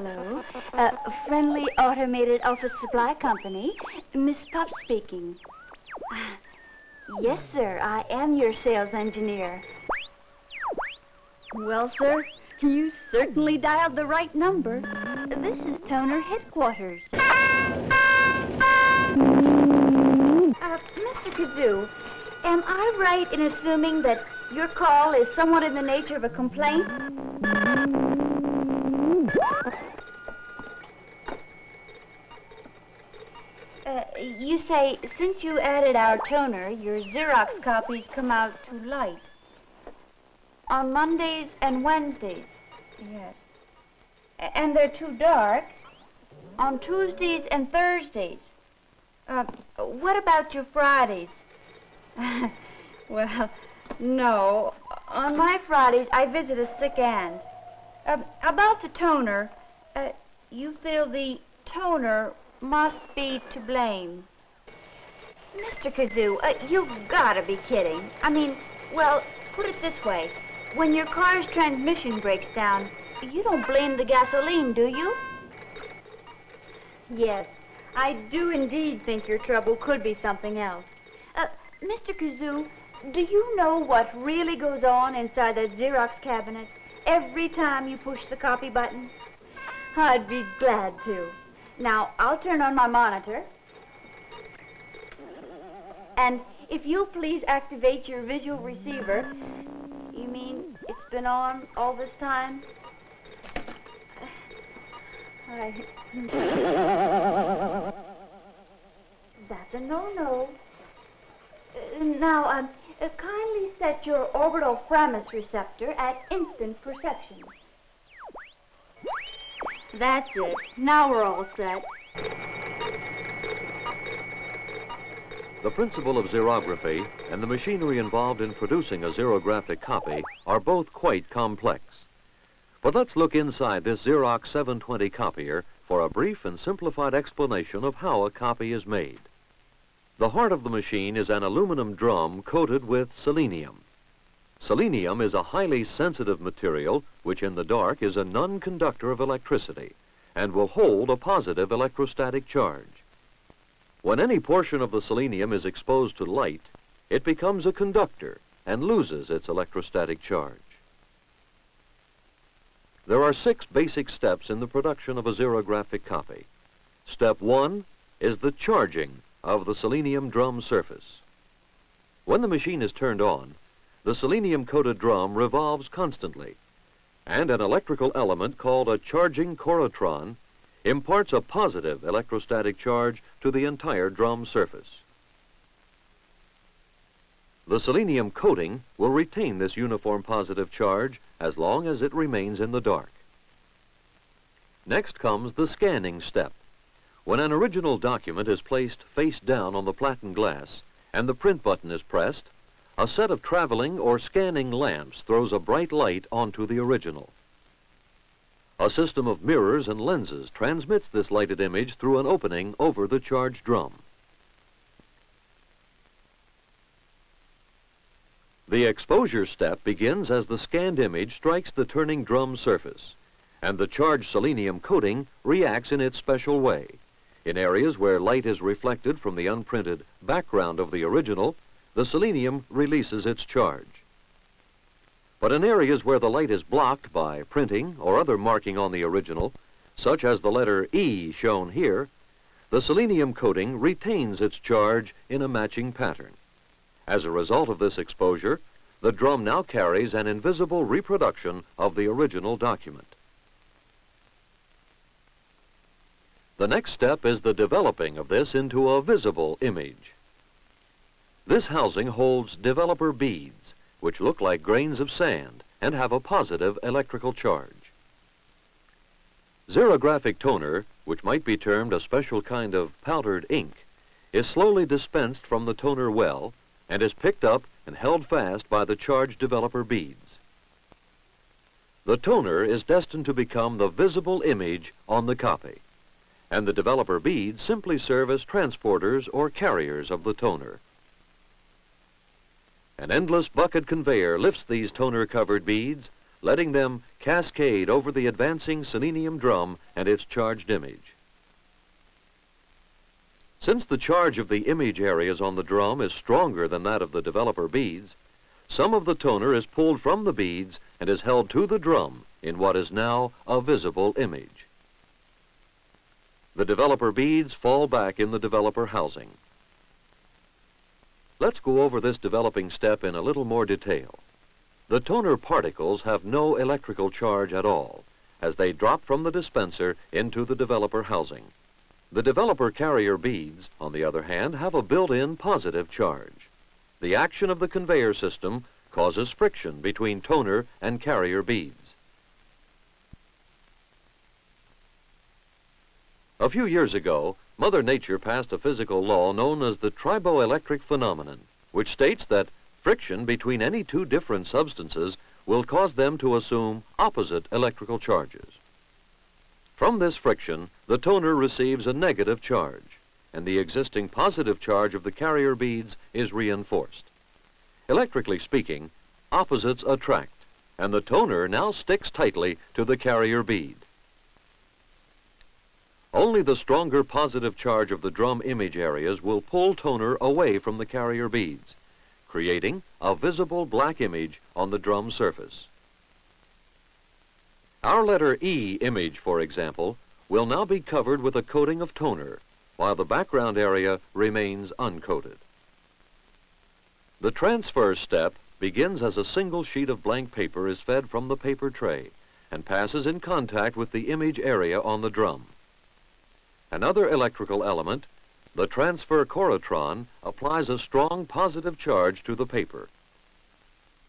Hello. Friendly Automated Office Supply Company. Miss Pup speaking. Yes, sir. I am your sales engineer. Well, sir, you certainly dialed the right number. This is Toner Headquarters. Mr. Kazoo, am I right in assuming that your call is somewhat in the nature of a complaint? You say, since you added our toner, your Xerox copies come out too light. On Mondays and Wednesdays. Yes. And they're too dark on Tuesdays and Thursdays. What about your Fridays? Well, no. On my Fridays, I visit a sick aunt. About the toner, you feel the toner must be to blame. Mr. Kazoo, you've got to be kidding. I mean, well, put it this way. When your car's transmission breaks down, you don't blame the gasoline, do you? Yes, I do indeed think your trouble could be something else. Mr. Kazoo, do you know what really goes on inside that Xerox cabinet every time you push the copy button? I'd be glad to. Now, I'll turn on my monitor. And if you'll please activate your visual receiver. You mean it's been on all this time? That's a no-no. Now, kindly set your orbital framus receptor at instant perception. That's it. Now we're all set. The principle of xerography and the machinery involved in producing a xerographic copy are both quite complex. But let's look inside this Xerox 720 copier for a brief and simplified explanation of how a copy is made. The heart of the machine is an aluminum drum coated with selenium. Selenium is a highly sensitive material which in the dark is a non-conductor of electricity and will hold a positive electrostatic charge. When any portion of the selenium is exposed to light, it becomes a conductor and loses its electrostatic charge. There are 6 basic steps in the production of a xerographic copy. Step 1 is the charging of the selenium drum surface. When the machine is turned on, the selenium-coated drum revolves constantly, and an electrical element called a charging chorotron imparts a positive electrostatic charge to the entire drum surface. The selenium coating will retain this uniform positive charge as long as it remains in the dark. Next comes the scanning step. When an original document is placed face down on the platen glass and the print button is pressed, a set of traveling or scanning lamps throws a bright light onto the original. A system of mirrors and lenses transmits this lighted image through an opening over the charged drum. The exposure step begins as the scanned image strikes the turning drum surface, and the charged selenium coating reacts in its special way. In areas where light is reflected from the unprinted background of the original, the selenium releases its charge. But in areas where the light is blocked by printing or other marking on the original, such as the letter E shown here, the selenium coating retains its charge in a matching pattern. As a result of this exposure, the drum now carries an invisible reproduction of the original document. The next step is the developing of this into a visible image. This housing holds developer beads, which look like grains of sand and have a positive electrical charge. Xerographic toner, which might be termed a special kind of powdered ink, is slowly dispensed from the toner well and is picked up and held fast by the charged developer beads. The toner is destined to become the visible image on the copy, and the developer beads simply serve as transporters or carriers of the toner. An endless bucket conveyor lifts these toner-covered beads letting them cascade over the advancing selenium drum and its charged image. Since the charge of the image areas on the drum is stronger than that of the developer beads, some of the toner is pulled from the beads and is held to the drum in what is now a visible image. The developer beads fall back in the developer housing. Let's go over this developing step in a little more detail. The toner particles have no electrical charge at all, as they drop from the dispenser into the developer housing. The developer carrier beads, on the other hand, have a built-in positive charge. The action of the conveyor system causes friction between toner and carrier beads. A few years ago, Mother Nature passed a physical law known as the triboelectric phenomenon, which states that friction between any two different substances will cause them to assume opposite electrical charges. From this friction, the toner receives a negative charge, and the existing positive charge of the carrier beads is reinforced. Electrically speaking, opposites attract, and the toner now sticks tightly to the carrier bead. Only the stronger positive charge of the drum image areas will pull toner away from the carrier beads, creating a visible black image on the drum surface. Our letter E image, for example, will now be covered with a coating of toner, while the background area remains uncoated. The transfer step begins as a single sheet of blank paper is fed from the paper tray and passes in contact with the image area on the drum. Another electrical element, the transfer corotron, applies a strong positive charge to the paper.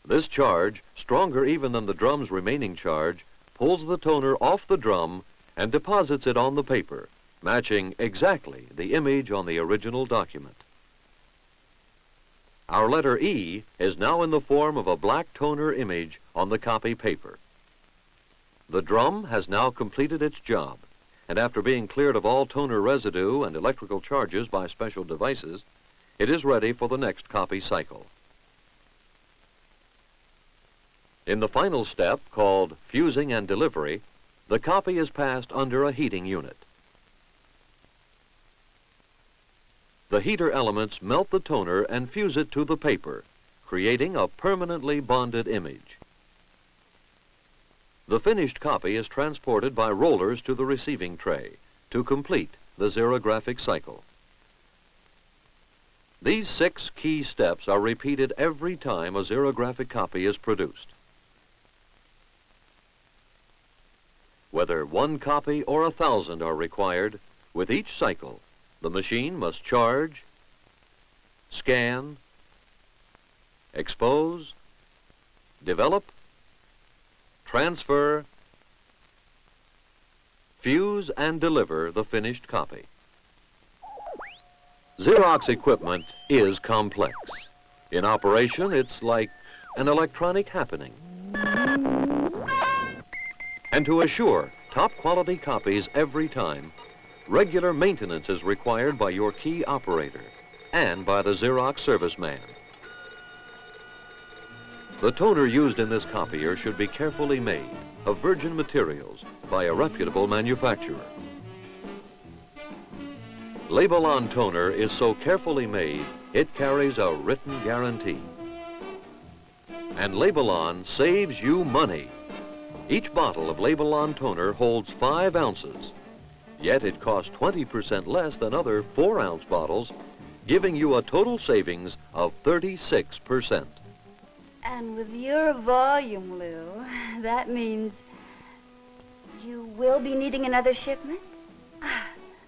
This charge, stronger even than the drum's remaining charge, pulls the toner off the drum and deposits it on the paper, matching exactly the image on the original document. Our letter E is now in the form of a black toner image on the copy paper. The drum has now completed its job, and after being cleared of all toner residue and electrical charges by special devices, it is ready for the next copy cycle. In the final step, called fusing and delivery, the copy is passed under a heating unit. The heater elements melt the toner and fuse it to the paper, creating a permanently bonded image. The finished copy is transported by rollers to the receiving tray to complete the xerographic cycle. These 6 key steps are repeated every time a xerographic copy is produced. Whether 1 copy or 1,000 are required, with each cycle, the machine must charge, scan, expose, develop, transfer, fuse, and deliver the finished copy. Xerox equipment is complex. In operation, it's like an electronic happening. And to assure top-quality copies every time, regular maintenance is required by your key operator and by the Xerox serviceman. The toner used in this copier should be carefully made of virgin materials by a reputable manufacturer. Labelon toner is so carefully made, it carries a written guarantee. And Labelon saves you money. Each bottle of Labelon toner holds 5 ounces, yet it costs 20% less than other 4-ounce bottles, giving you a total savings of 36%. And with your volume, Lou, that means you will be needing another shipment?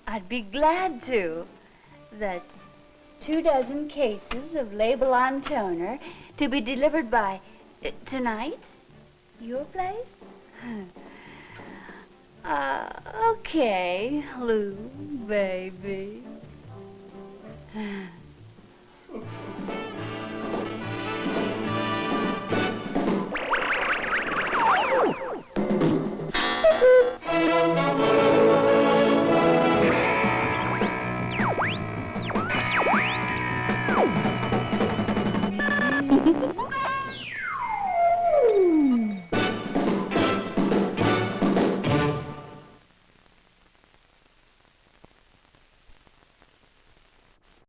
I'd be glad to. That's 24 cases of Labelon toner to be delivered by tonight? Your place? Okay, Lou, baby.